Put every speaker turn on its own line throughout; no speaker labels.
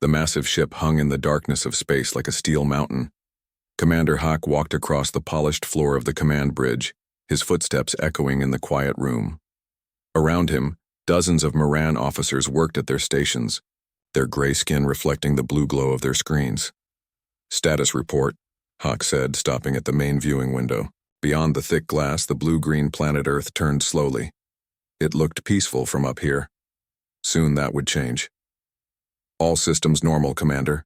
The massive ship hung in the darkness of space like a steel mountain. Commander Hawk walked across the polished floor of the command bridge, his footsteps echoing in the quiet room. Around him, dozens of Moran officers worked at their stations, their gray skin reflecting the blue glow of their screens. "Status report," Hawk said, stopping at the main viewing window. Beyond the thick glass, the blue-green planet Earth turned slowly. It looked peaceful from up here. Soon that would change. "All systems normal, Commander,"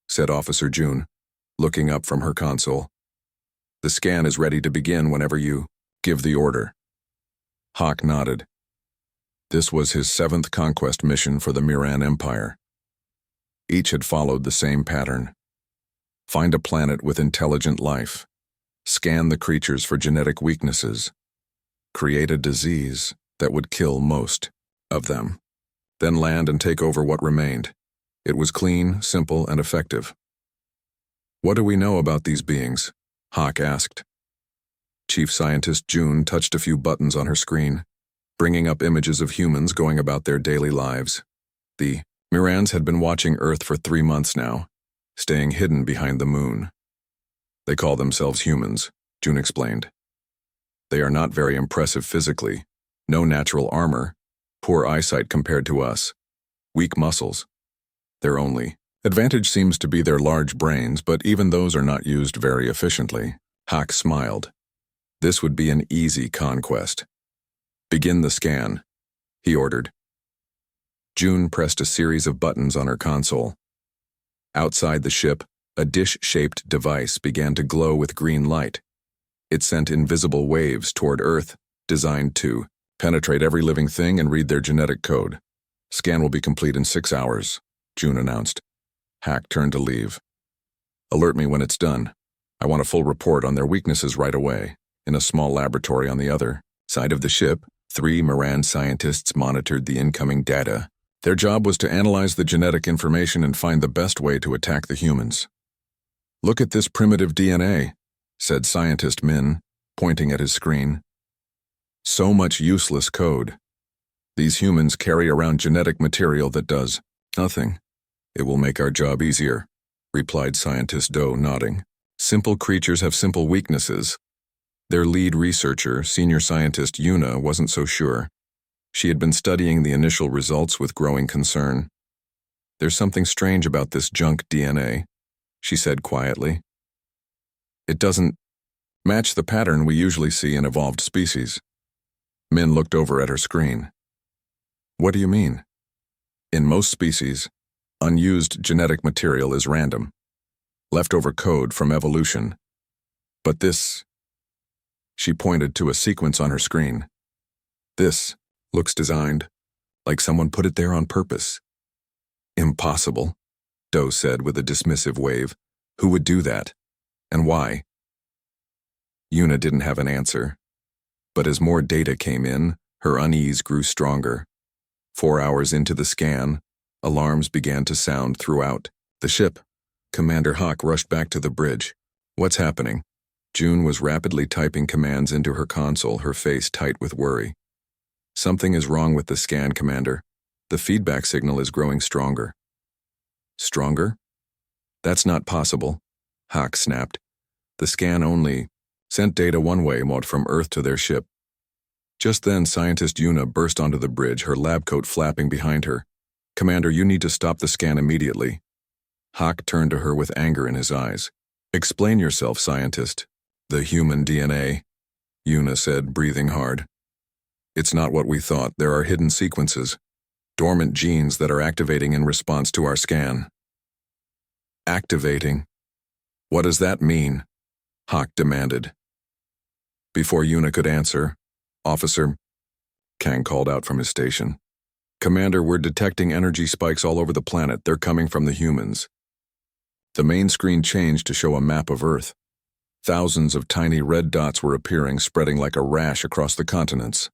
said Officer June, looking up from her console. "The scan is ready to begin whenever you give the order." Hawk nodded. This was his 7th conquest mission for the Moran Empire. Each had followed the same pattern. Find a planet with intelligent life. Scan the creatures for genetic weaknesses. Create a disease that would kill most of them. Then land and take over what remained. It was clean, simple, and effective. "What do we know about these beings?" Hawk asked. Chief Scientist June touched a few buttons on her screen, bringing up images of humans going about their daily lives. The Morans had been watching Earth for 3 months now, staying hidden behind the moon. "They call themselves humans," June explained. "They are not very impressive physically. No natural armor, poor eyesight compared to us, weak muscles. Their only advantage seems to be their large brains, but even those are not used very efficiently." Hawk smiled. This would be an easy conquest. "Begin the scan," he ordered. June pressed a series of buttons on her console. Outside the ship, a dish-shaped device began to glow with green light. It sent invisible waves toward Earth, designed to penetrate every living thing and read their genetic code. "Scan will be complete in 6 hours," June announced. Hawk turned to leave. "Alert me when it's done. I want a full report on their weaknesses right away." In a small laboratory on the other side of the ship, 3 Moran scientists monitored the incoming data. Their job was to analyze the genetic information and find the best way to attack the humans. "Look at this primitive DNA," said Scientist Min, pointing at his screen. "So much useless code. These humans carry around genetic material that does nothing." "It will make our job easier," replied Scientist Doe, nodding. "Simple creatures have simple weaknesses." Their lead researcher, Senior Scientist Yuna, wasn't so sure. She had been studying the initial results with growing concern. "There's something strange about this junk DNA," she said quietly. "It doesn't match the pattern we usually see in evolved species." Min looked over at her screen. "What do you mean?" "In most species, unused genetic material is random, leftover code from evolution. But this..." She pointed to a sequence on her screen. "This looks designed, like someone put it there on purpose." "Impossible," Doe said with a dismissive wave. "Who would do that? And why?" Yuna didn't have an answer. But as more data came in, her unease grew stronger. 4 hours into the scan, alarms began to sound throughout the ship. Commander Hawk rushed back to the bridge. "What's happening?" June was rapidly typing commands into her console, her face tight with worry. "Something is wrong with the scan, Commander. The feedback signal is growing stronger." "Stronger? That's not possible," Hawk snapped. "The scan only sent data one way, from Earth to their ship." Just then, Scientist Yuna burst onto the bridge, her lab coat flapping behind her. "Commander, you need to stop the scan immediately." Hawk turned to her with anger in his eyes. "Explain yourself, Scientist." "The human DNA," Yuna said, breathing hard. "It's not what we thought. There are hidden sequences, dormant genes that are activating in response to our scan." "Activating? What does that mean?" Hawk demanded. Before Yuna could answer, "Officer," Kang called out from his station. "Commander, we're detecting energy spikes all over the planet. They're coming from the humans." The main screen changed to show a map of Earth. Thousands of tiny red dots were appearing, spreading like a rash across the continents.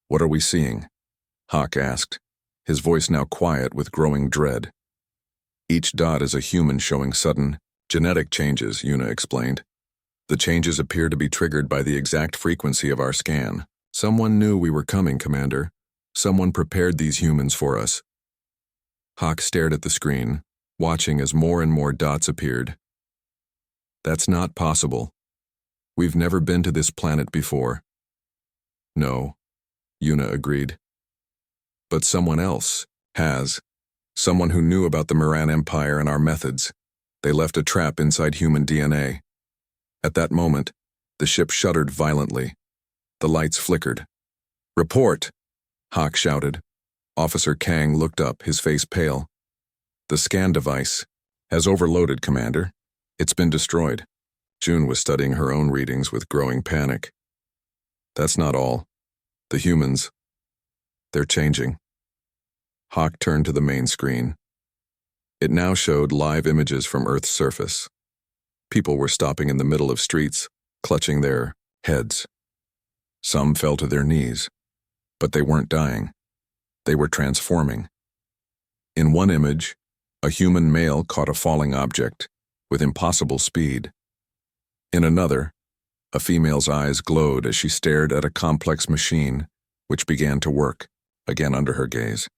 "What are we seeing?" Hawk asked, his voice now quiet with growing dread. "Each dot is a human showing sudden genetic changes," Yuna explained. "The changes appear to be triggered by the exact frequency of our scan. Someone knew we were coming, Commander. Someone prepared these humans for us." Hawk stared at the screen, watching as more and more dots appeared. That's not possible. We've never been to this planet before. No, Yuna agreed. But someone else has. Someone who knew about the Moran Empire and our methods. They left a trap inside human DNA. At that moment, the ship shuddered violently. The lights flickered. "Report!" Hawk shouted. Officer Kang looked up, his face pale. "The scan device has overloaded, Commander. It's been destroyed." June was studying her own readings with growing panic. "That's not all. The humans, they're changing." Hawk turned to the main screen. It now showed live images from Earth's surface. People were stopping in the middle of streets, clutching their heads. Some fell to their knees, but they weren't dying. They were transforming. In one image, a human male caught a falling object with impossible speed. In another, a female's eyes glowed as she stared at a complex machine which began to work, again under her gaze.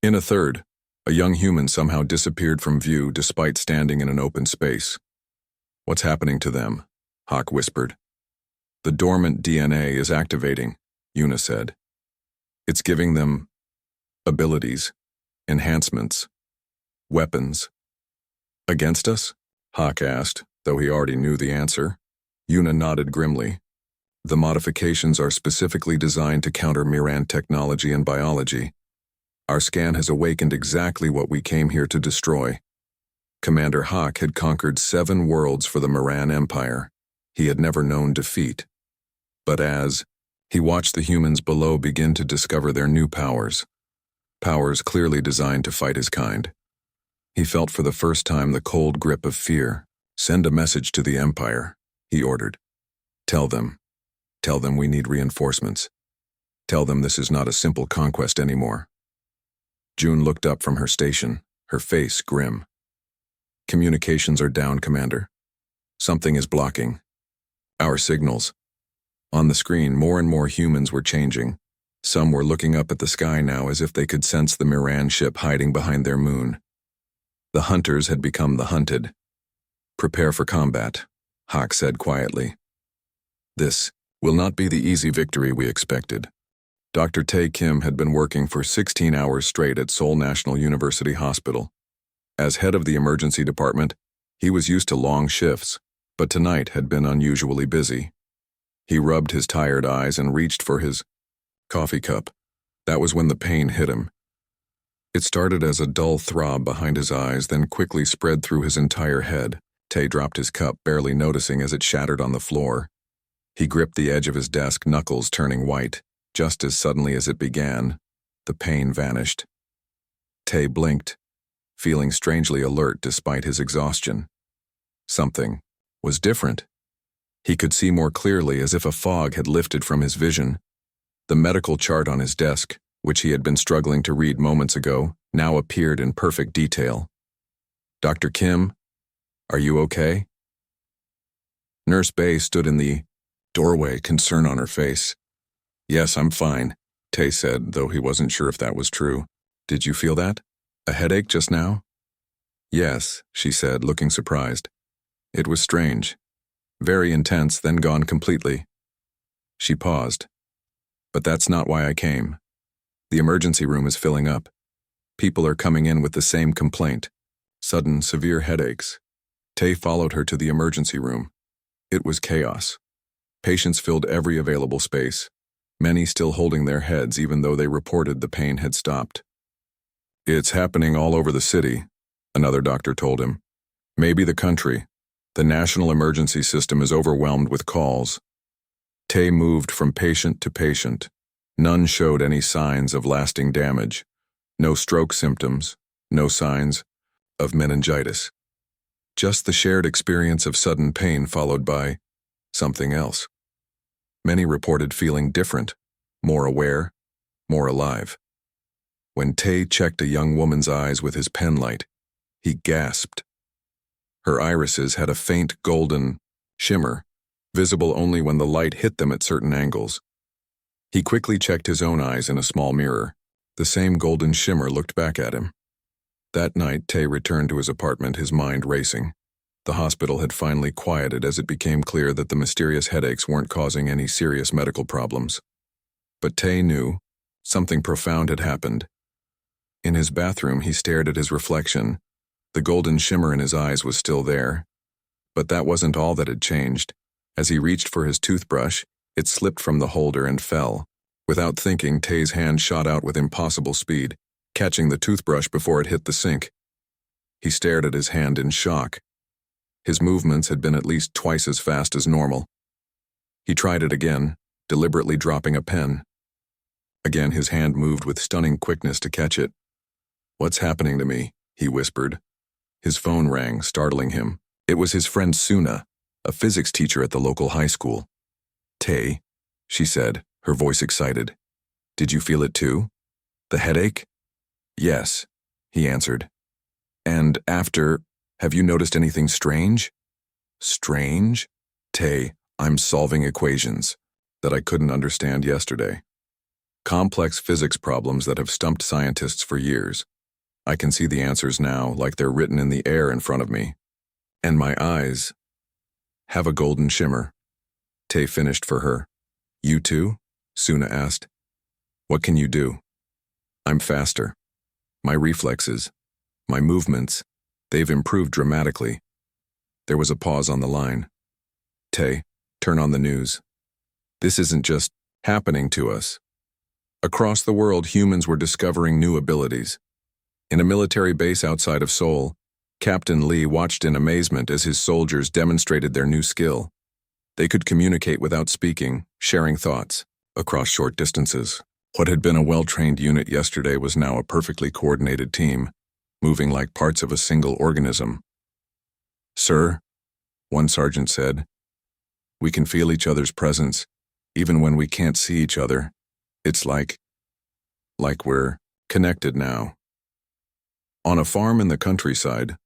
In a third, a young human somehow disappeared from view despite standing in an open space. "What's happening to them?" Hawk whispered. "The dormant DNA is activating," Yuna said. "It's giving them abilities, enhancements, weapons." "Against us?" Hawk asked, though he already knew the answer. Yuna nodded grimly. "The modifications are specifically designed to counter Miran technology and biology. Our scan has awakened exactly what we came here to destroy." Commander Hawk had conquered 7 worlds for the Moran Empire. He had never known defeat. But as he watched the humans below begin to discover their new powers clearly designed to fight his kind, he felt for the first time the cold grip of fear. "Send a message to the Empire," he ordered. Tell them we need reinforcements. Tell them this is not a simple conquest anymore." June looked up from her station, her face grim. "Communications are down, Commander. Something is blocking our signals." On the screen, more and more humans were changing. Some were looking up at the sky now as if they could sense the Miran ship hiding behind their moon. The hunters had become the hunted. "Prepare for combat," Hawk said quietly. "This will not be the easy victory we expected." Dr. Tae Kim had been working for 16 hours straight at Seoul National University Hospital. As head of the emergency department, he was used to long shifts, but tonight had been unusually busy. He rubbed his tired eyes and reached for his coffee cup. That was when the pain hit him. It started as a dull throb behind his eyes, then quickly spread through his entire head. Tae dropped his cup, barely noticing as it shattered on the floor. He gripped the edge of his desk, knuckles turning white. Just as suddenly as it began, the pain vanished. Tae blinked, feeling strangely alert despite his exhaustion. Something was different. He could see more clearly, as if a fog had lifted from his vision. The medical chart on his desk, which he had been struggling to read moments ago, now appeared in perfect detail. "Dr. Kim, are you okay?" Nurse Bay stood in the doorway, concern on her face. "Yes, I'm fine," Tae said, though he wasn't sure if that was true. "Did you feel that? A headache just now?" "Yes," she said, looking surprised. "It was strange. Very intense, then gone completely." She paused. "But that's not why I came. The emergency room is filling up. People are coming in with the same complaint. Sudden, severe headaches." Tae followed her to the emergency room. It was chaos. Patients filled every available space, many still holding their heads even though they reported the pain had stopped. "It's happening all over the city," another doctor told him. "Maybe the country. The national emergency system is overwhelmed with calls." Tae moved from patient to patient. None showed any signs of lasting damage. No stroke symptoms, no signs of meningitis. Just the shared experience of sudden pain followed by something else. Many reported feeling different, more aware, more alive. When Tae checked a young woman's eyes with his penlight, he gasped. Her irises had a faint golden shimmer, visible only when the light hit them at certain angles. He quickly checked his own eyes in a small mirror. The same golden shimmer looked back at him. That night, Tay returned to his apartment, his mind racing. The hospital had finally quieted as it became clear that the mysterious headaches weren't causing any serious medical problems. But Tay knew something profound had happened. In his bathroom, he stared at his reflection. The golden shimmer in his eyes was still there. But that wasn't all that had changed. As he reached for his toothbrush, it slipped from the holder and fell. Without thinking, Tay's hand shot out with impossible speed, catching the toothbrush before it hit the sink. He stared at his hand in shock. His movements had been at least twice as fast as normal. He tried it again, deliberately dropping a pen. Again, his hand moved with stunning quickness to catch it. "What's happening to me?" he whispered. His phone rang, startling him. It was his friend Suna, a physics teacher at the local high school. "Tay," she said, her voice excited. "Did you feel it too? The headache?" "Yes," he answered. "And after, have you noticed anything strange?" "Strange?" "Tay, I'm solving equations that I couldn't understand yesterday. Complex physics problems that have stumped scientists for years. I can see the answers now, like they're written in the air in front of me. And my eyes have a golden shimmer." Tay finished for her. "You too?" Suna asked. "What can you do?" "I'm faster. My reflexes, my movements, they've improved dramatically." There was a pause on the line. "Tay, turn on the news. This isn't just happening to us. Across the world, humans were discovering new abilities. In a military base outside of Seoul, Captain Lee watched in amazement as his soldiers demonstrated their new skill. They could communicate without speaking, sharing thoughts across short distances. What had been a well-trained unit yesterday was now a perfectly coordinated team, moving like parts of a single organism. "Sir," one sergeant said, "we can feel each other's presence, even when we can't see each other. It's like we're connected now." On a farm in the countryside,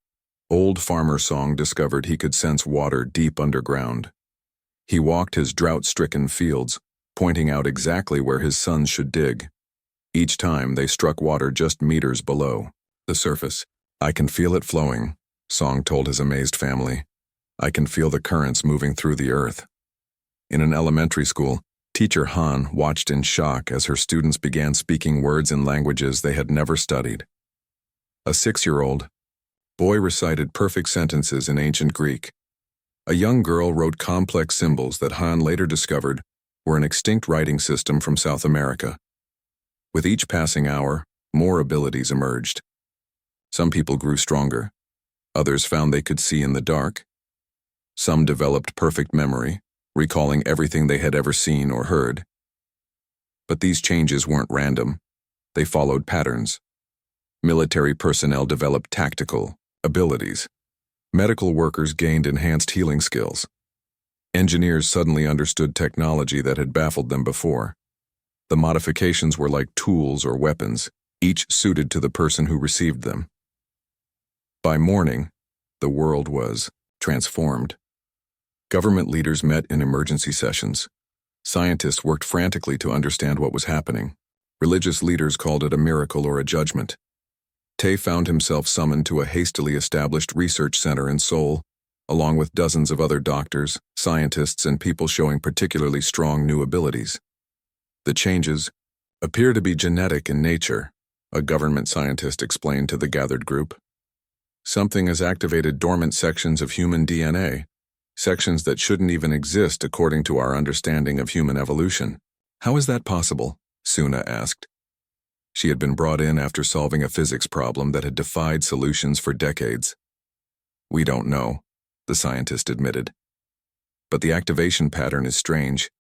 old farmer Song discovered he could sense water deep underground. He walked his drought-stricken fields, pointing out exactly where his sons should dig. Each time they struck water just meters below the surface. "I can feel it flowing," Song told his amazed family. "I can feel the currents moving through the earth." In an elementary school, teacher Han watched in shock as her students began speaking words in languages they had never studied. A 6-year-old boy recited perfect sentences in ancient Greek. A young girl wrote complex symbols that Han later discovered were an extinct writing system from South America. With each passing hour, more abilities emerged. Some people grew stronger. Others found they could see in the dark. Some developed perfect memory, recalling everything they had ever seen or heard. But these changes weren't random. They followed patterns. Military personnel developed tactical abilities. Medical workers gained enhanced healing skills. Engineers suddenly understood technology that had baffled them before. The modifications were like tools or weapons, each suited to the person who received them. By morning, the world was transformed. Government leaders met in emergency sessions. Scientists worked frantically to understand what was happening. Religious leaders called it a miracle or a judgment. Tay found himself summoned to a hastily established research center in Seoul, along with dozens of other doctors, scientists, and people showing particularly strong new abilities. "The changes appear to be genetic in nature," a government scientist explained to the gathered group. "Something has activated dormant sections of human DNA, sections that shouldn't even exist according to our understanding of human evolution." "How is that possible?" Suna asked. She had been brought in after solving a physics problem that had defied solutions for decades. "We don't know," the scientist admitted. "But the activation pattern is strange.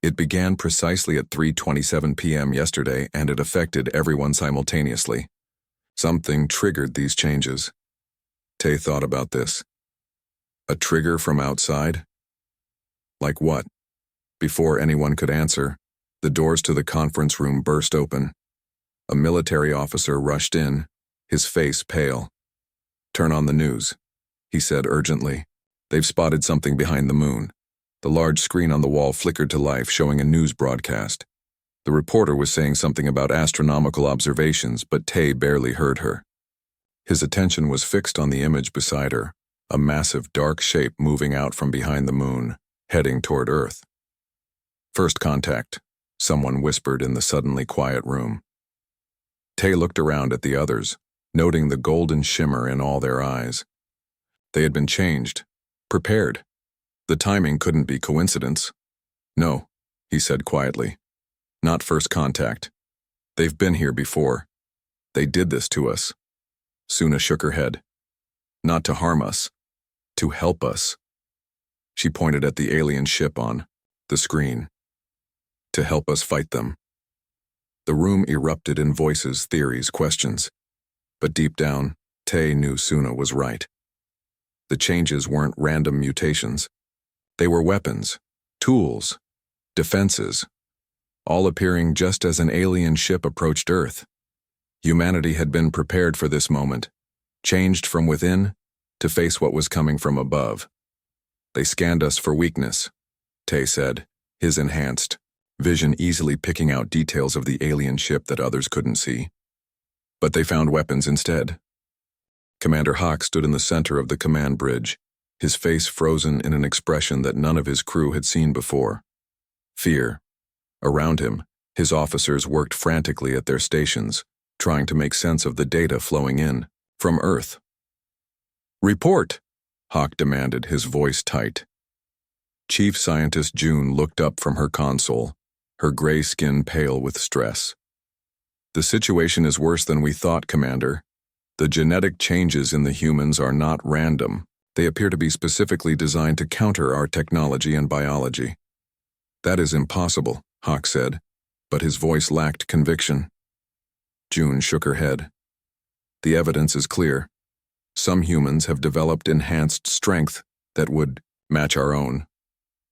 It began precisely at 3:27 p.m. yesterday, and it affected everyone simultaneously. Something triggered these changes." Tay thought about this. A trigger from outside? Like what? Before anyone could answer, the doors to the conference room burst open. A military officer rushed in, his face pale. "Turn on the news," he said urgently. "They've spotted something behind the moon." The large screen on the wall flickered to life, showing a news broadcast. The reporter was saying something about astronomical observations, but Tay barely heard her. His attention was fixed on the image beside her, a massive dark shape moving out from behind the moon, heading toward Earth. "First contact," someone whispered in the suddenly quiet room. Tay looked around at the others, noting the golden shimmer in all their eyes. They had been changed, prepared. The timing couldn't be coincidence. "No," he said quietly. "Not first contact. They've been here before. They did this to us." Suna shook her head. "Not to harm us. To help us." She pointed at the alien ship on the screen. "To help us fight them." The room erupted in voices, theories, questions. But deep down, Tay knew Suna was right. The changes weren't random mutations. They were weapons, tools, defenses, all appearing just as an alien ship approached Earth. Humanity had been prepared for this moment, changed from within to face what was coming from above. "They scanned us for weakness," Tay said, his enhanced vision easily picking out details of the alien ship that others couldn't see. "But they found weapons instead." Commander Hawk stood in the center of the command bridge, his face frozen in an expression that none of his crew had seen before. Fear. Around him, his officers worked frantically at their stations, trying to make sense of the data flowing in from Earth. "Report," Hawk demanded, his voice tight. Chief Scientist June looked up from her console, her gray skin pale with stress. "The situation is worse than we thought, Commander. The genetic changes in the humans are not random. They appear to be specifically designed to counter our technology and biology." "That is impossible," Hawk said, but his voice lacked conviction. June shook her head. "The evidence is clear. Some humans have developed enhanced strength that would match our own.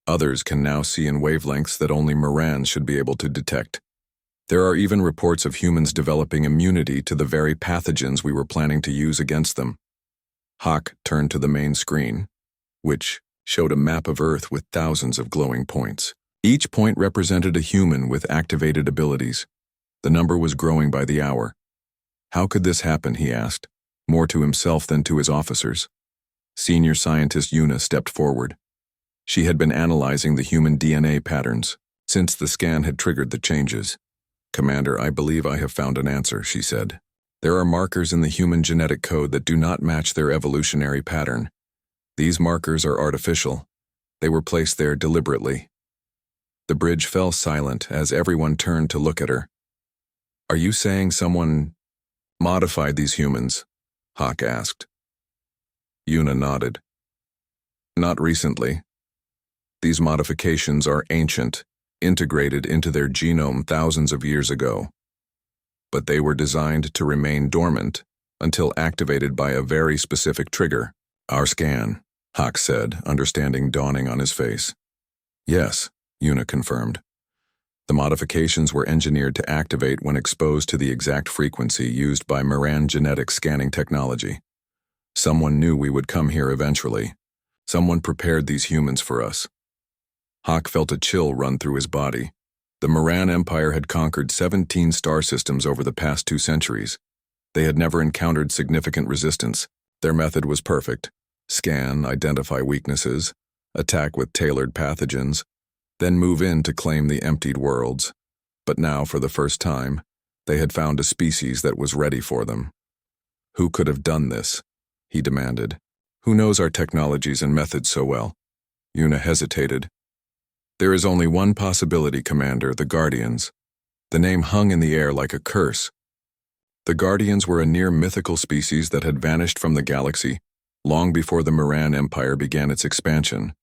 Others can now see in wavelengths that only Morans should be able to detect. There are even reports of humans developing immunity to the very pathogens we were planning to use against them." Hawk turned to the main screen, which showed a map of Earth with thousands of glowing points. Each point represented a human with activated abilities. The number was growing by the hour. "How could this happen?" he asked, more to himself than to his officers. Senior Scientist Yuna stepped forward. She had been analyzing the human DNA patterns since the scan had triggered the changes. "Commander, I believe I have found an answer," she said. "There are markers in the human genetic code that do not match their evolutionary pattern. These markers are artificial. They were placed there deliberately." The bridge fell silent as everyone turned to look at her. "Are you saying someone modified these humans?" Hawk asked. Yuna nodded. "Not recently. These modifications are ancient, integrated into their genome thousands of years ago. But they were designed to remain dormant until activated by a very specific trigger." "Our scan," Hawk said, understanding dawning on his face. "Yes," Yuna confirmed. "The modifications were engineered to activate when exposed to the exact frequency used by Moran genetic scanning technology. Someone knew we would come here eventually. Someone prepared these humans for us." Hawk felt a chill run through his body. The Moran Empire had conquered 17 star systems over the past 2 centuries. They had never encountered significant resistance. Their method was perfect. Scan, identify weaknesses, attack with tailored pathogens, then move in to claim the emptied worlds. But now, for the first time, they had found a species that was ready for them. "Who could have done this?" he demanded. "Who knows our technologies and methods so well?" Yuna hesitated. "There is only one possibility, Commander, the Guardians." The name hung in the air like a curse. The Guardians were a near-mythical species that had vanished from the galaxy long before the Moran Empire began its expansion.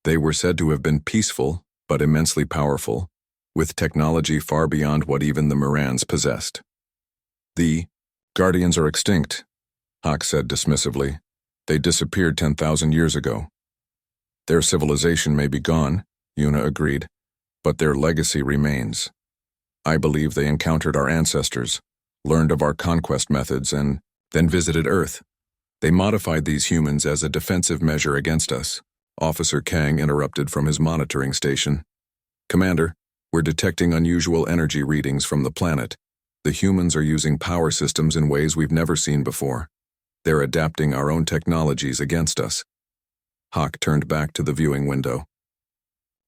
They were said to have been peaceful, but immensely powerful, with technology far beyond what even the Morans possessed. "The Guardians are extinct," Hawk said dismissively. "They disappeared 10,000 years ago." "Their civilization may be gone," Yuna agreed, "but their legacy remains. I believe they encountered our ancestors, learned of our conquest methods, and then visited Earth. They modified these humans as a defensive measure against us." Officer Kang interrupted from his monitoring station. "Commander, we're detecting unusual energy readings from the planet. The humans are using power systems in ways we've never seen before." They're adapting our own technologies against us. Hawk turned back to the viewing window.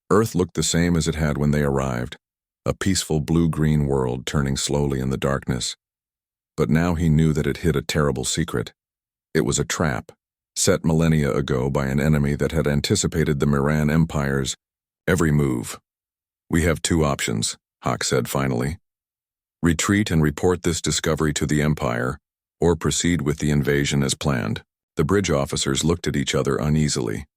Earth looked the same as it had when they arrived, a peaceful blue-green world turning slowly in the darkness. But now he knew that it hid a terrible secret. It was a trap, set millennia ago by an enemy that had anticipated the Miran Empire's every move. "We have two options," Hawk said finally. "Retreat and report this discovery to the Empire, or proceed with the invasion as planned." The bridge officers looked at each other uneasily.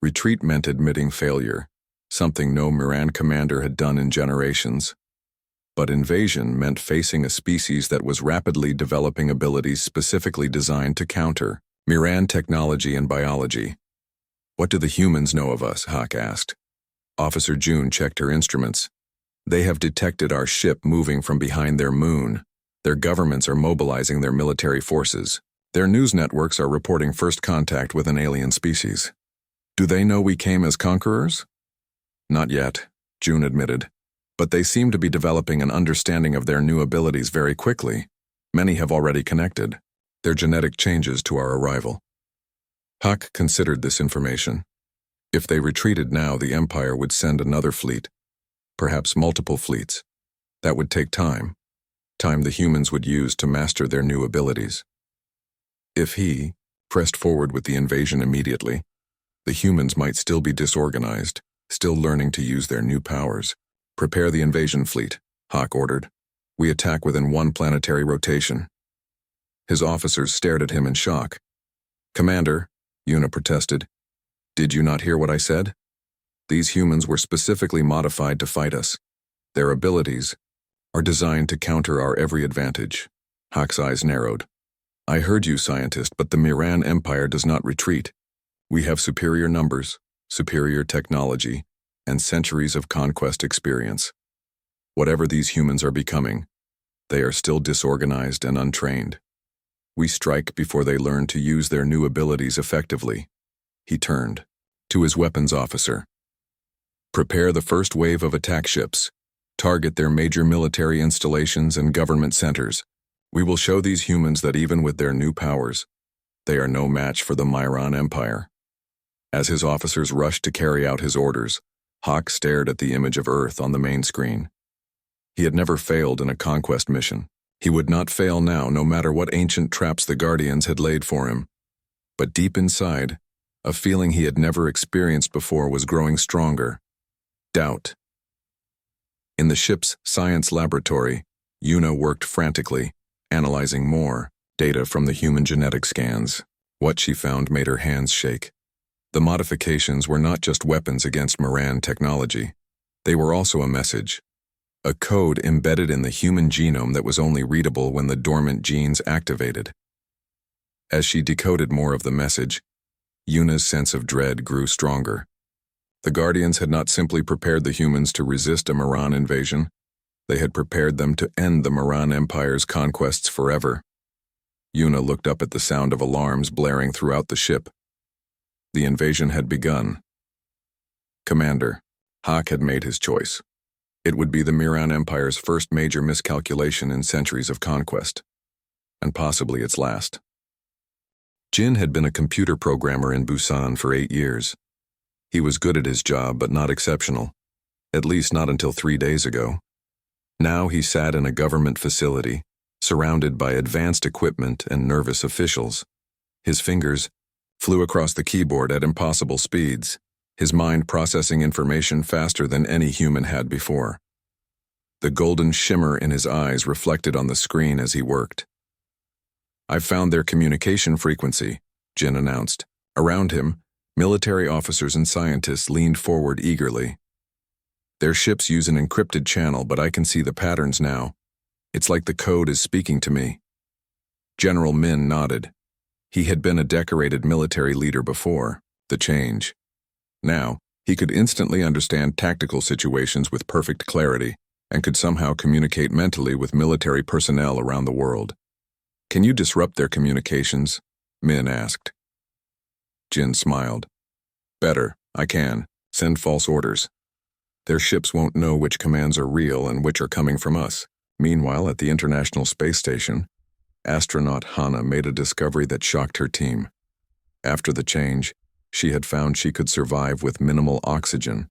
Retreat meant admitting failure, something no Miran commander had done in generations. But invasion meant facing a species that was rapidly developing abilities specifically designed to counter Miran technology and biology. "What do the humans know of us?" Hawk asked. Officer June checked her instruments. "They have detected our ship moving from behind their moon. Their governments are mobilizing their military forces. Their news networks are reporting first contact with an alien species." "Do they know we came as conquerors?" "Not yet," June admitted. "But they seem to be developing an understanding of their new abilities very quickly. Many have already connected their genetic changes to our arrival." Hawk considered this information. If they retreated now, the Empire would send another fleet, perhaps multiple fleets. That would take time the humans would use to master their new abilities. If he pressed forward with the invasion immediately, the humans might still be disorganized, still learning to use their new powers. "Prepare the invasion fleet," Hawk ordered. "We attack within one planetary rotation." His officers stared at him in shock. "Commander," Una protested, "did you not hear what I said? These humans were specifically modified to fight us. Their abilities are designed to counter our every advantage." Hawk's eyes narrowed. "I heard you, scientist, but the Miran Empire does not retreat. We have superior numbers, superior technology, and centuries of conquest experience. Whatever these humans are becoming, they are still disorganized and untrained. We strike before they learn to use their new abilities effectively." He turned to his weapons officer. "Prepare the first wave of attack ships. Target their major military installations and government centers. We will show these humans that even with their new powers, they are no match for the Miran Empire." As his officers rushed to carry out his orders, Hawk stared at the image of Earth on the main screen. He had never failed in a conquest mission. He would not fail now, no matter what ancient traps the Guardians had laid for him. But deep inside, a feeling he had never experienced before was growing stronger: doubt. In the ship's science laboratory, Una worked frantically, analyzing more data from the human genetic scans. What she found made her hands shake. The modifications were not just weapons against Miran technology. They were also a message, a code embedded in the human genome that was only readable when the dormant genes activated. As she decoded more of the message, Una's sense of dread grew stronger. The Guardians had not simply prepared the humans to resist a Miran invasion, they had prepared them to end the Miran Empire's conquests forever. Una looked up at the sound of alarms blaring throughout the ship. The invasion had begun. "Commander," Hawk had made his choice. It would be the Miran Empire's first major miscalculation in centuries of conquest, and possibly its last. Jin had been a computer programmer in Busan for 8 years. He was good at his job, but not exceptional, at least not until 3 days ago. Now he sat in a government facility, surrounded by advanced equipment and nervous officials. His fingers flew across the keyboard at impossible speeds, his mind processing information faster than any human had before. The golden shimmer in his eyes reflected on the screen as he worked. "I've found their communication frequency," Jin announced. Around him, military officers and scientists leaned forward eagerly. "Their ships use an encrypted channel, but I can see the patterns now. It's like the code is speaking to me." General Min nodded. He had been a decorated military leader before. The change. Now, he could instantly understand tactical situations with perfect clarity and could somehow communicate mentally with military personnel around the world. "Can you disrupt their communications?" Min asked. Jin smiled. "Better, I can. Send false orders. Their ships won't know which commands are real and which are coming from us." Meanwhile, at the International Space Station, astronaut Hana made a discovery that shocked her team. After the change, she had found she could survive with minimal oxygen.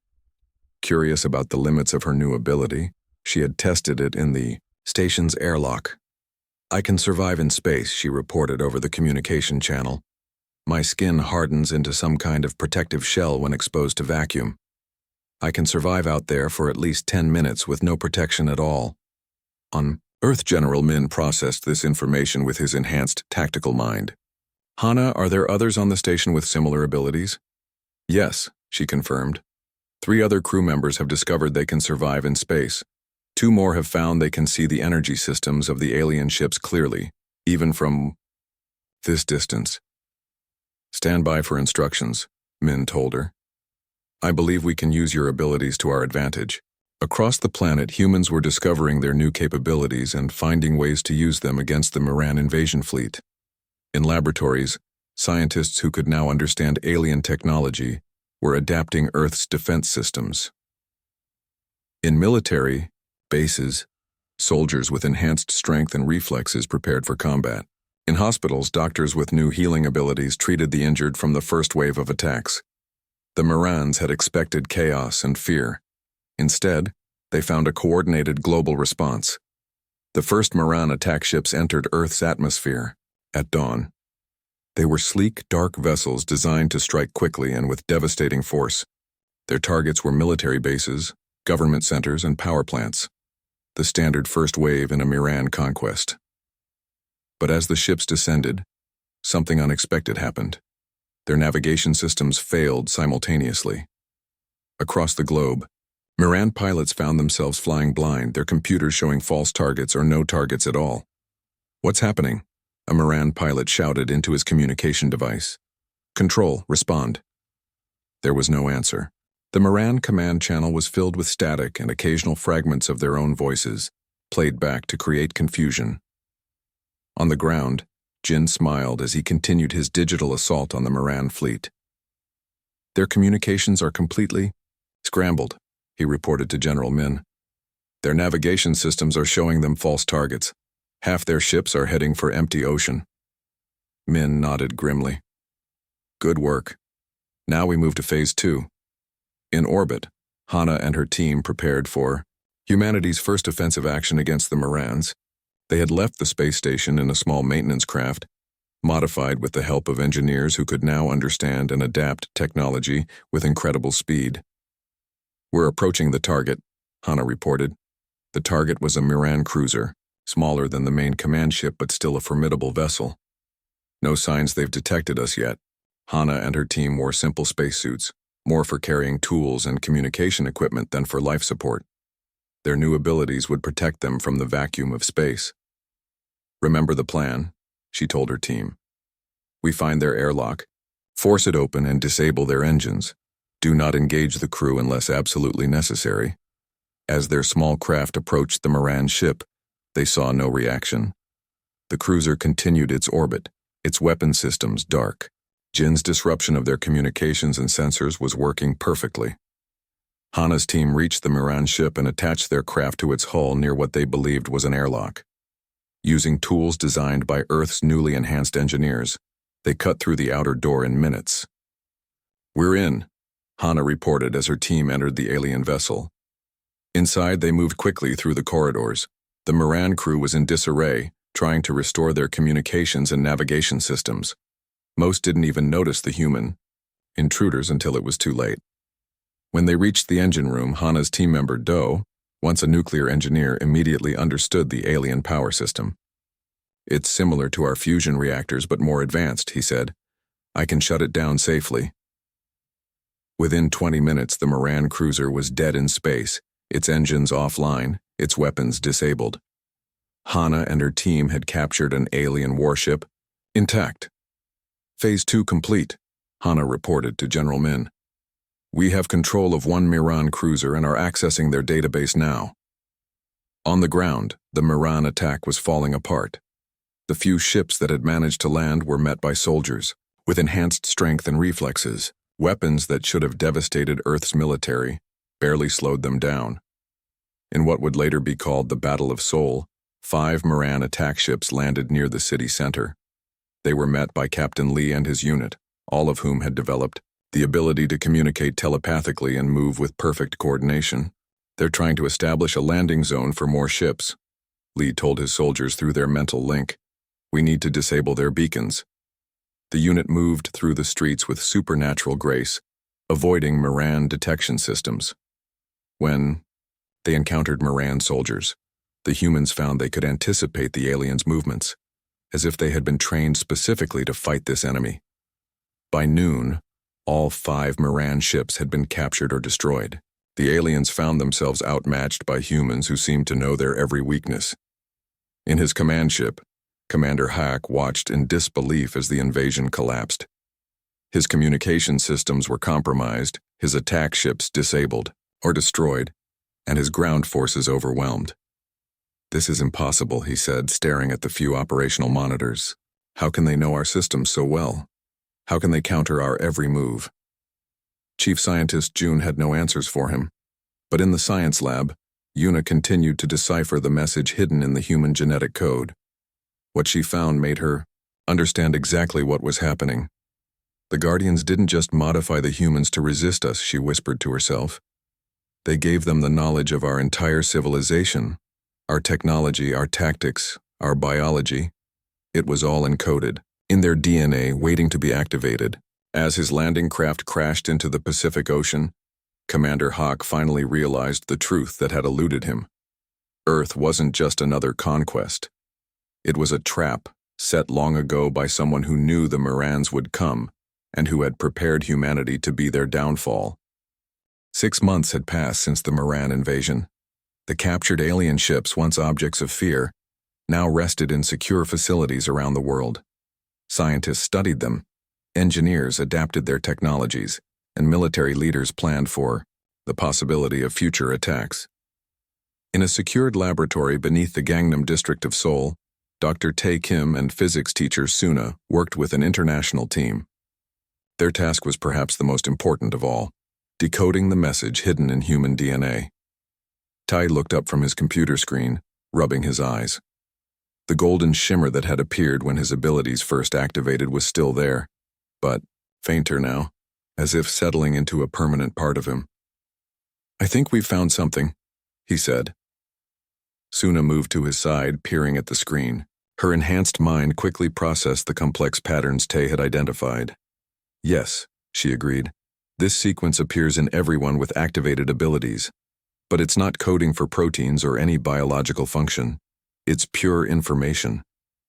Curious about the limits of her new ability, she had tested it in the station's airlock. "I can survive in space," she reported over the communication channel. "My skin hardens into some kind of protective shell when exposed to vacuum. I can survive out there for at least 10 minutes with no protection at all." On Earth, General Min processed this information with his enhanced tactical mind. "Hana, are there others on the station with similar abilities?" "Yes," she confirmed. 3 other crew members have discovered they can survive in space. 2 more have found they can see the energy systems of the alien ships clearly, even from this distance. "Stand by for instructions," Min told her. "I believe we can use your abilities to our advantage." Across the planet, humans were discovering their new capabilities and finding ways to use them against the Moran invasion fleet. In laboratories, scientists who could now understand alien technology were adapting Earth's defense systems. In military bases, soldiers with enhanced strength and reflexes prepared for combat. In hospitals, doctors with new healing abilities treated the injured from the first wave of attacks. The Morans had expected chaos and fear. Instead, they found a coordinated global response. The first Moran attack ships entered Earth's atmosphere at dawn. They were sleek, dark vessels designed to strike quickly and with devastating force. Their targets were military bases, government centers, and power plants, the standard first wave in a Moran conquest. But as the ships descended, something unexpected happened. Their navigation systems failed simultaneously. Across the globe, Moran pilots found themselves flying blind, their computers showing false targets or no targets at all. "What's happening?" a Moran pilot shouted into his communication device. "Control, respond." There was no answer. The Moran command channel was filled with static and occasional fragments of their own voices, played back to create confusion. On the ground, Jin smiled as he continued his digital assault on the Moran fleet. "Their communications are completely scrambled," he reported to General Min. "Their navigation systems are showing them false targets. Half their ships are heading for empty ocean." Min nodded grimly. "Good work. Now we move to Phase 2. In orbit, Hana and her team prepared for humanity's first offensive action against the Morans. They had left the space station in a small maintenance craft, modified with the help of engineers who could now understand and adapt technology with incredible speed. "We're approaching the target," Hana reported. The target was a Moran cruiser, smaller than the main command ship but still a formidable vessel. "No signs they've detected us yet." Hana and her team wore simple spacesuits, more for carrying tools and communication equipment than for life support. Their new abilities would protect them from the vacuum of space. "Remember the plan," she told her team. "We find their airlock, force it open and disable their engines. Do not engage the crew unless absolutely necessary." As their small craft approached the Moran ship, they saw no reaction. The cruiser continued its orbit, its weapon systems dark. Jin's disruption of their communications and sensors was working perfectly. Hana's team reached the Moran ship and attached their craft to its hull near what they believed was an airlock. Using tools designed by Earth's newly enhanced engineers, they cut through the outer door in minutes. "We're in," Hana reported as her team entered the alien vessel. Inside, they moved quickly through the corridors. The Moran crew was in disarray, trying to restore their communications and navigation systems. Most didn't even notice the human intruders until it was too late. When they reached the engine room, Hana's team member Do, once a nuclear engineer, immediately understood the alien power system. "It's similar to our fusion reactors but more advanced," he said. "I can shut it down safely." Within 20 minutes, the Moran cruiser was dead in space, its engines offline, its weapons disabled. Hana and her team had captured an alien warship, intact. "Phase 2 complete," Hana reported to General Min. "We have control of one Moran cruiser and are accessing their database now." On the ground, the Moran attack was falling apart. The few ships that had managed to land were met by soldiers, with enhanced strength and reflexes. Weapons that should have devastated Earth's military barely slowed them down. In what would later be called the Battle of Seoul, 5 Moran attack ships landed near the city center. They were met by Captain Lee and his unit, all of whom had developed the ability to communicate telepathically and move with perfect coordination. They're trying to establish a landing zone for more ships, Lee told his soldiers through their mental link. We need to disable their beacons. The unit moved through the streets with supernatural grace, avoiding Moran detection systems. When they encountered Moran soldiers, the humans found they could anticipate the aliens' movements, as if they had been trained specifically to fight this enemy. By noon, all 5 Moran ships had been captured or destroyed. The aliens found themselves outmatched by humans who seemed to know their every weakness. In his command ship, Commander Hack watched in disbelief as the invasion collapsed. His communication systems were compromised, his attack ships disabled or destroyed, and his ground forces overwhelmed. This is impossible, he said, staring at the few operational monitors. How can they know our systems so well? How can they counter our every move? Chief Scientist June had no answers for him, but in the science lab, Yuna continued to decipher the message hidden in the human genetic code. What she found made her understand exactly what was happening. The Guardians didn't just modify the humans to resist us, she whispered to herself. They gave them the knowledge of our entire civilization, our technology, our tactics, our biology. It was all encoded in their DNA, waiting to be activated. As his landing craft crashed into the Pacific Ocean, Commander Hawk finally realized the truth that had eluded him. Earth wasn't just another conquest. It was a trap set long ago by someone who knew the Morans would come and who had prepared humanity to be their downfall. 6 months had passed since the Moran invasion. The captured alien ships, once objects of fear, now rested in secure facilities around the world. Scientists studied them, engineers adapted their technologies, and military leaders planned for the possibility of future attacks. In a secured laboratory beneath the Gangnam district of Seoul, Dr. Tae Kim and physics teacher Suna worked with an international team. Their task was perhaps the most important of all, decoding the message hidden in human DNA. Tai looked up from his computer screen, rubbing his eyes. The golden shimmer that had appeared when his abilities first activated was still there, but fainter now, as if settling into a permanent part of him. I think we've found something, he said. Suna moved to his side, peering at the screen. Her enhanced mind quickly processed the complex patterns Tay had identified. Yes, she agreed. This sequence appears in everyone with activated abilities, but it's not coding for proteins or any biological function. It's pure information.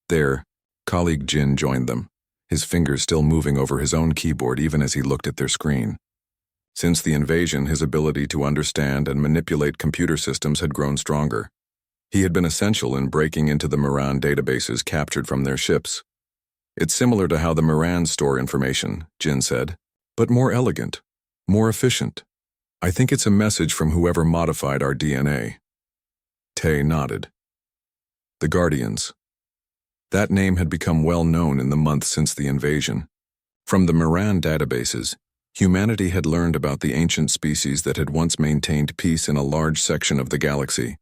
There, colleague Jin joined them, his fingers still moving over his own keyboard even as he looked at their screen. Since the invasion, his ability to understand and manipulate computer systems had grown stronger. He had been essential in breaking into the Moran databases captured from their ships. It's similar to how the Morans store information, Jin said, but more elegant, more efficient. I think it's a message from whoever modified our DNA. Tay nodded. The Guardians. That name had become well known in the months since the invasion. From the Moran databases, humanity had learned about the ancient species that had once maintained peace in a large section of the galaxy.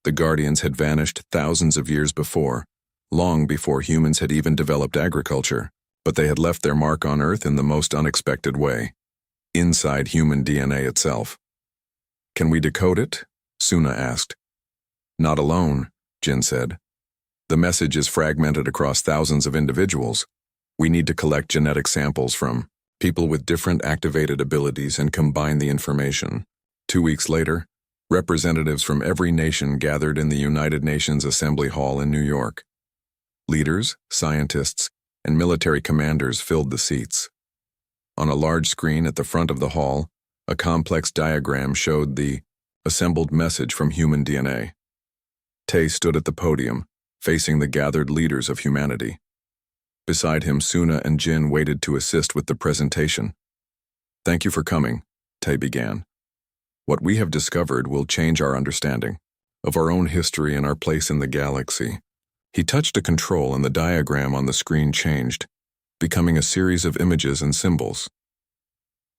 The Guardians had vanished thousands of years before, long before humans had even developed agriculture, but they had left their mark on Earth in the most unexpected way, inside human DNA itself. Can we decode it? Suna asked. Not alone, Jin said. The message is fragmented across thousands of individuals. We need to collect genetic samples from people with different activated abilities and combine the information. 2 weeks later, representatives from every nation gathered in the United Nations Assembly Hall in New York. Leaders, scientists, and military commanders filled the seats. On a large screen at the front of the hall, a complex diagram showed the assembled message from human DNA. Tay stood at the podium, facing the gathered leaders of humanity. Beside him, Suna and Jin waited to assist with the presentation. Thank you for coming, Tay began. What we have discovered will change our understanding of our own history and our place in the galaxy. He touched a control and the diagram on the screen changed, becoming a series of images and symbols.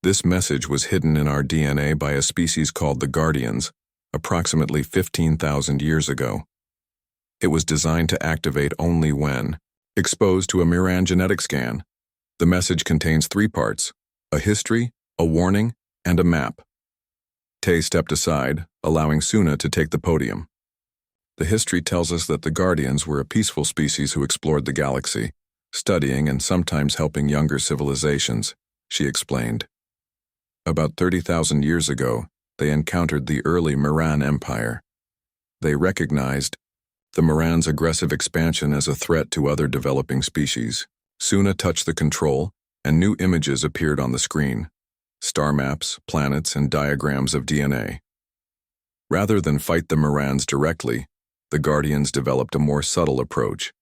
This message was hidden in our DNA by a species called the Guardians, approximately 15,000 years ago. It was designed to activate only when exposed to a Miran genetic scan. The message contains 3 parts: a history, a warning, and a map. Tay stepped aside, allowing Suna to take the podium. The history tells us that the Guardians were a peaceful species who explored the galaxy, studying and sometimes helping younger civilizations, she explained. About 30,000 years ago, they encountered the early Miran Empire. They recognized the Miran's aggressive expansion as a threat to other developing species. Suna touched the control, and new images appeared on the screen: star maps, planets, and diagrams of DNA. Rather than fight the Mirans directly, the Guardians developed a more subtle approach.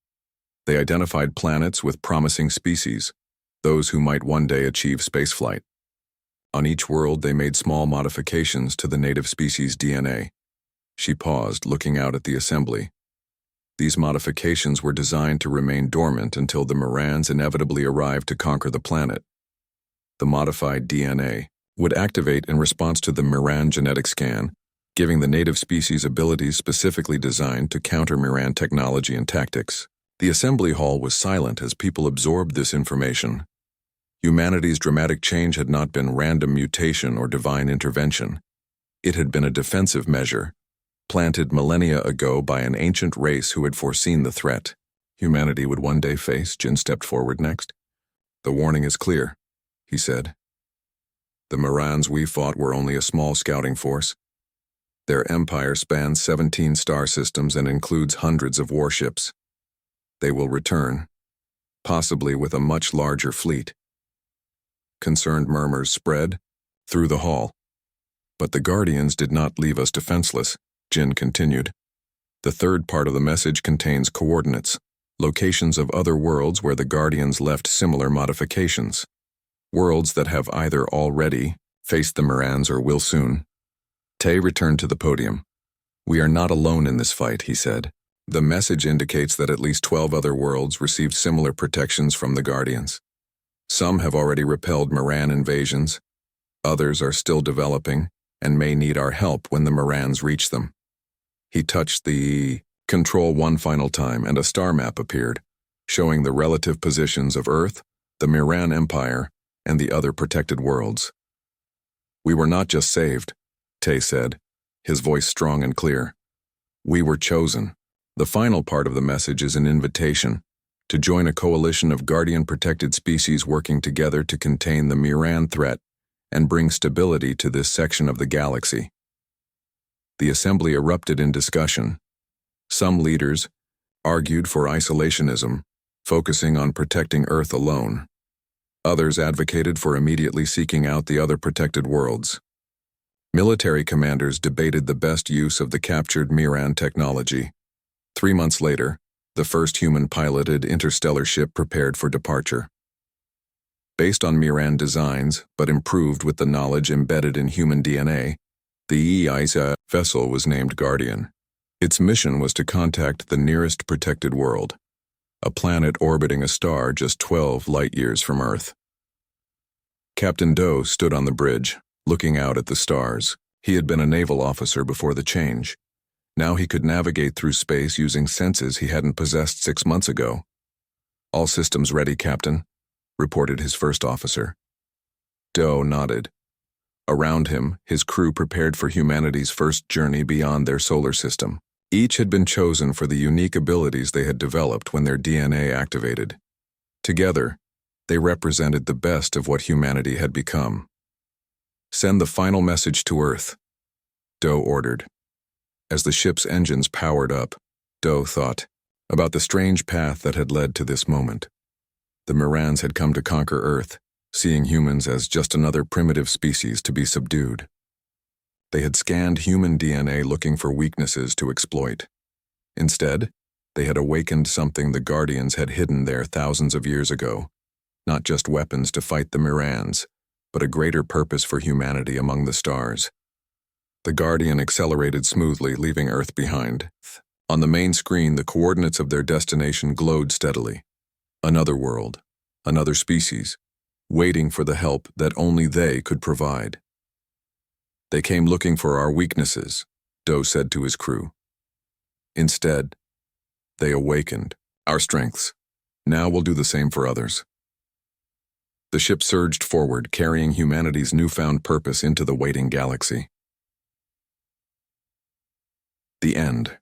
They identified planets with promising species, those who might one day achieve spaceflight. On each world, they made small modifications to the native species' DNA. She paused, looking out at the assembly. These modifications were designed to remain dormant until the Mirans inevitably arrived to conquer the planet. The modified DNA would activate in response to the Miran genetic scan, giving the native species abilities specifically designed to counter Miran technology and tactics. The assembly hall was silent as people absorbed this information. Humanity's dramatic change had not been random mutation or divine intervention. It had been a defensive measure, planted millennia ago by an ancient race who had foreseen the threat humanity would one day face. Jin stepped forward next. "The warning is clear," he said. "The Mirans we fought were only a small scouting force. Their empire spans 17 star systems and includes hundreds of warships. They will return, possibly with a much larger fleet." Concerned murmurs spread through the hall. "But the Guardians did not leave us defenseless," Jin continued. "The third part of the message contains coordinates, locations of other worlds where the Guardians left similar modifications. Worlds that have either already faced the Mirans or will soon." Tay returned to the podium. "We are not alone in this fight," he said. "The message indicates that at least 12 other worlds received similar protections from the Guardians. Some have already repelled Miran invasions. Others are still developing and may need our help when the Mirans reach them." He touched the control one final time, and a star map appeared, showing the relative positions of Earth, the Miran Empire, and the other protected worlds. "We were not just saved," Tay said, his voice strong and clear. "We were chosen." The final part of the message is an invitation to join a coalition of Guardian-protected species working together to contain the Miran threat and bring stability to this section of the galaxy. The assembly erupted in discussion. Some leaders argued for isolationism, focusing on protecting Earth alone. Others advocated for immediately seeking out the other protected worlds. Military commanders debated the best use of the captured Miran technology. 3 months later, the first human-piloted interstellar ship prepared for departure. Based on Miran designs, but improved with the knowledge embedded in human DNA, the HFY vessel was named Guardian. Its mission was to contact the nearest protected world, a planet orbiting a star just 12 light-years from Earth. Captain Doe stood on the bridge, looking out at the stars. He had been a naval officer before the change. Now he could navigate through space using senses he hadn't possessed 6 months ago. "All systems ready, Captain," reported his first officer. Doe nodded. Around him, his crew prepared for humanity's first journey beyond their solar system. Each had been chosen for the unique abilities they had developed when their DNA activated. Together, they represented the best of what humanity had become. "Send the final message to Earth," Doe ordered. As the ship's engines powered up, Doe thought about the strange path that had led to this moment. The Mirans had come to conquer Earth, seeing humans as just another primitive species to be subdued. They had scanned human DNA looking for weaknesses to exploit. Instead, they had awakened something the Guardians had hidden there thousands of years ago, not just weapons to fight the Mirans, but a greater purpose for humanity among the stars. The Guardian accelerated smoothly, leaving Earth behind. On the main screen, the coordinates of their destination glowed steadily. Another world, another species, waiting for the help that only they could provide. "They came looking for our weaknesses," Doe said to his crew. "Instead, They awakened our strengths. Now we'll do the same for others. The ship surged forward, carrying humanity's newfound purpose into the waiting galaxy. The end.